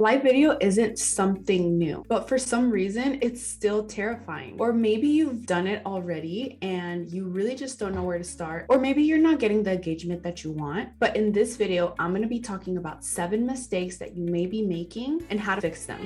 Live video isn't something new, but for some reason, it's still terrifying. Or maybe you've done it already and you really just don't know where to start. Or maybe you're not getting the engagement that you want. But in this video, I'm going to be talking about 7 mistakes that you may be making and how to fix them.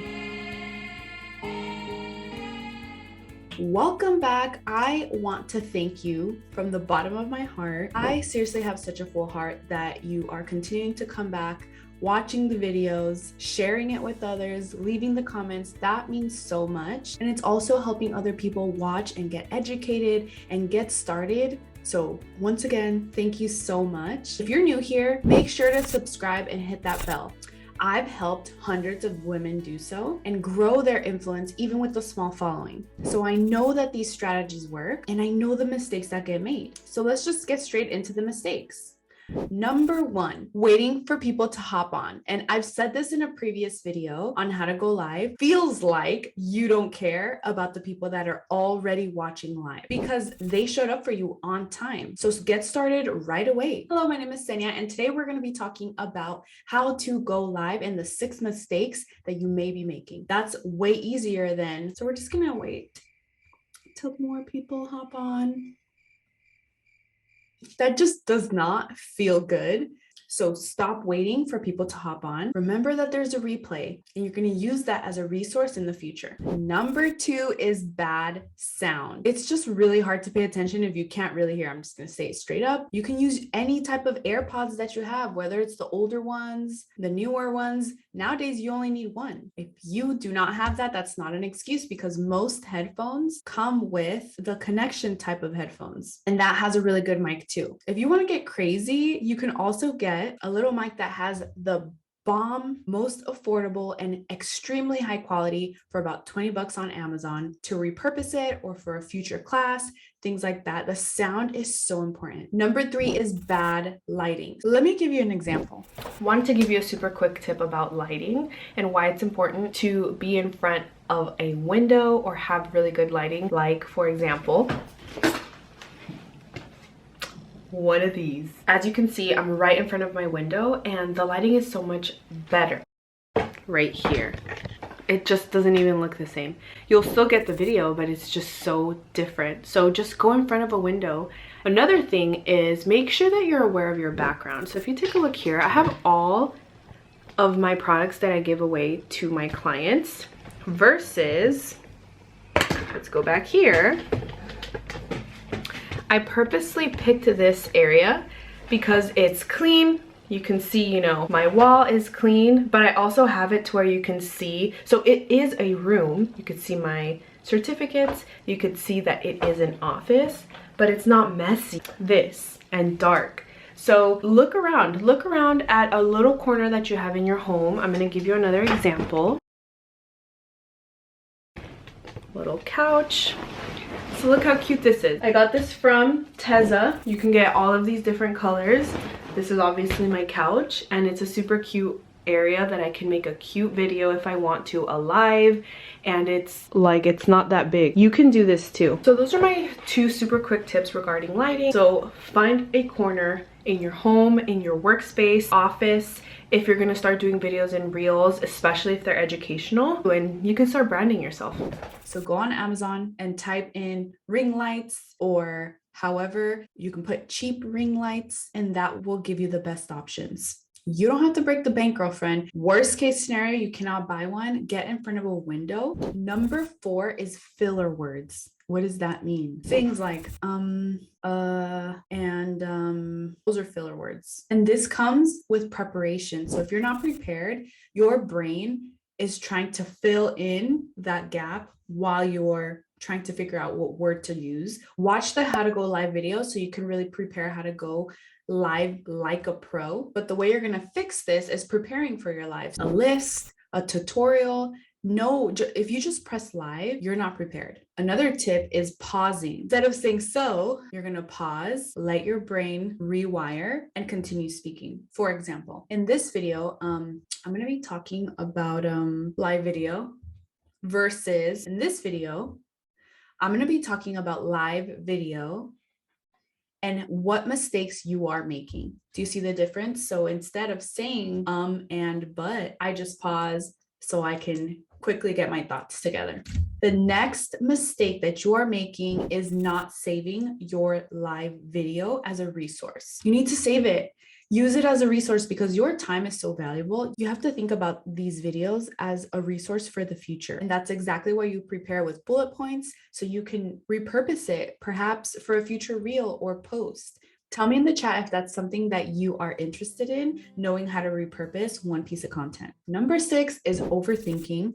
Welcome back. I want to thank you from the bottom of my heart. I seriously have such a full heart that you are continuing to come back, watching the videos, sharing it with others, leaving the comments. That means so much. And it's also helping other people watch and get educated and get started. So once again, thank you so much. If you're new here, make sure to subscribe and hit that bell. I've helped hundreds of women do so and grow their influence even with a small following. So I know that these strategies work and I know the mistakes that get made. So let's just get straight into the mistakes. Number 1, waiting for people to hop on. And I've said this in a previous video on how to go live. Feels like you don't care about the people that are already watching live because they showed up for you on time. So get started right away. Hello, my name is Senya, and today we're going to be talking about how to go live and the 6 mistakes that you may be making. That's way easier than, so we're just going to wait till more people hop on. That just does not feel good. So stop waiting for people to hop on. Remember that there's a replay and you're going to use that as a resource in the future. Number 2 is bad sound. It's just really hard to pay attention if you can't really hear. I'm just going to say it straight up. You can use any type of AirPods that you have, whether it's the older ones, the newer ones. Nowadays, you only need one. If you do not have that, that's not an excuse because most headphones come with the connection type of headphones, and that has a really good mic too. If you want to get crazy, you can also get a little mic that has the bomb, most affordable and extremely high quality for about 20 bucks on Amazon to repurpose it or for a future class, things like that. The sound is so important. Number 3 is bad lighting. Let me give you an example. Wanted to give you a super quick tip about lighting and why it's important to be in front of a window or have really good lighting. Like, for example, one of these. As you can see, I'm right in front of my window and the lighting is so much better right here. It just doesn't even look the same. You'll still get the video, but it's just so different. So just go in front of a window. Another thing is make sure that you're aware of your background. So if you take a look here, I have all of my products that I give away to my clients versus, let's go back here. I purposely picked this area because it's clean. You can see, you know, my wall is clean, but I also have it to where you can see. So it is a room. You could see my certificates. You could see that it is an office, but it's not messy, this, and dark. So look around at a little corner that you have in your home. I'm gonna give you another example. Little couch. So look how cute this is. I got this from Tezza. You can get all of these different colors. This is obviously my couch and it's a super cute area that I can make a cute video if I want to, alive, and it's like, it's not that big. You can do this too. So those are my 2 super quick tips regarding lighting. So find a corner in your home, in your workspace, office, if you're gonna start doing videos and reels, especially if they're educational, and you can start branding yourself. So go on Amazon and type in ring lights, or however, you can put cheap ring lights and that will give you the best options. You don't have to break the bank, girlfriend. Worst case scenario, you cannot buy one. Get in front of a window. Number 4 is filler words. What does that mean? Things like those are filler words. And this comes with preparation. So if you're not prepared, your brain is trying to fill in that gap while you're trying to figure out what word to use. Watch the how to go live video so you can really prepare how to go live like a pro. But the way you're going to fix this is preparing for your live. A list, a tutorial. No, if you just press live, you're not prepared. Another tip is pausing. Instead of saying so, you're going to pause, let your brain rewire, and continue speaking. For example, in this video, I'm going to be talking about live video versus in this video, I'm going to be talking about live video and what mistakes you are making. Do you see the difference? So instead of saying and but, I just pause, so I can quickly get my thoughts together. The next mistake that you are making is not saving your live video as a resource. You need to save it. Use it as a resource because your time is so valuable. You have to think about these videos as a resource for the future. And that's exactly what you prepare with bullet points so you can repurpose it perhaps for a future reel or post. Tell me in the chat if that's something that you are interested in, knowing how to repurpose one piece of content. Number 6 is overthinking.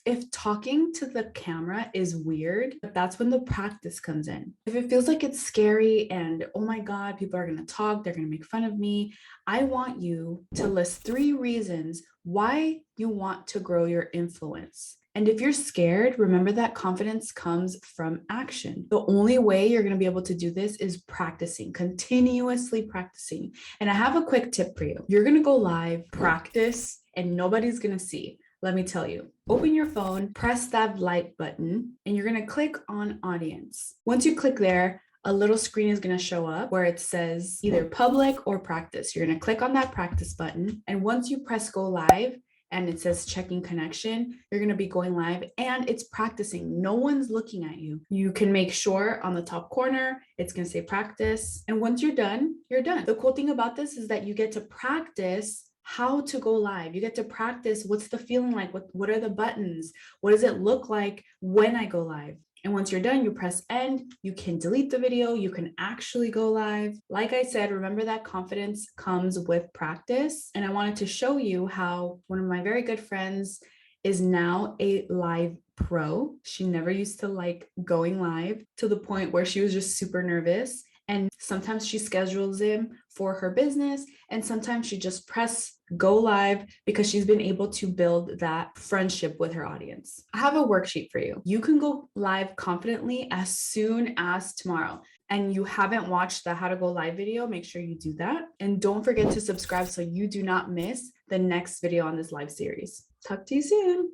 If talking to the camera is weird, that's when the practice comes in. If it feels like it's scary and, oh my God, people are going to talk, they're going to make fun of me, I want you to list 3 reasons why you want to grow your influence. And if you're scared, remember that confidence comes from action. The only way you're going to be able to do this is practicing, continuously practicing. And I have a quick tip for you. You're going to go live, practice, and nobody's going to see. Let me tell you, open your phone, press that light button, and you're going to click on audience. Once you click there, a little screen is going to show up where it says either public or practice. You're going to click on that practice button. And once you press go live and it says checking connection, you're going to be going live and it's practicing. No one's looking at you. You can make sure on the top corner, it's going to say practice. And once you're done, you're done. The cool thing about this is that you get to practice how to go live. You get to practice what's the feeling like, what are the buttons, what does it look like when I go live. And once you're done, you press end, you can delete the video, you can actually go live. Like I said, remember that confidence comes with practice. And I wanted to show you how one of my very good friends is now a live pro. She never used to like going live, to the point where she was just super nervous. And sometimes she schedules him for her business, and sometimes she just press go live because she's been able to build that friendship with her audience. I have a worksheet for you. You can go live confidently as soon as tomorrow. And you haven't watched the how to go live video, make sure you do that. And don't forget to subscribe so you do not miss the next video on this live series. Talk to you soon.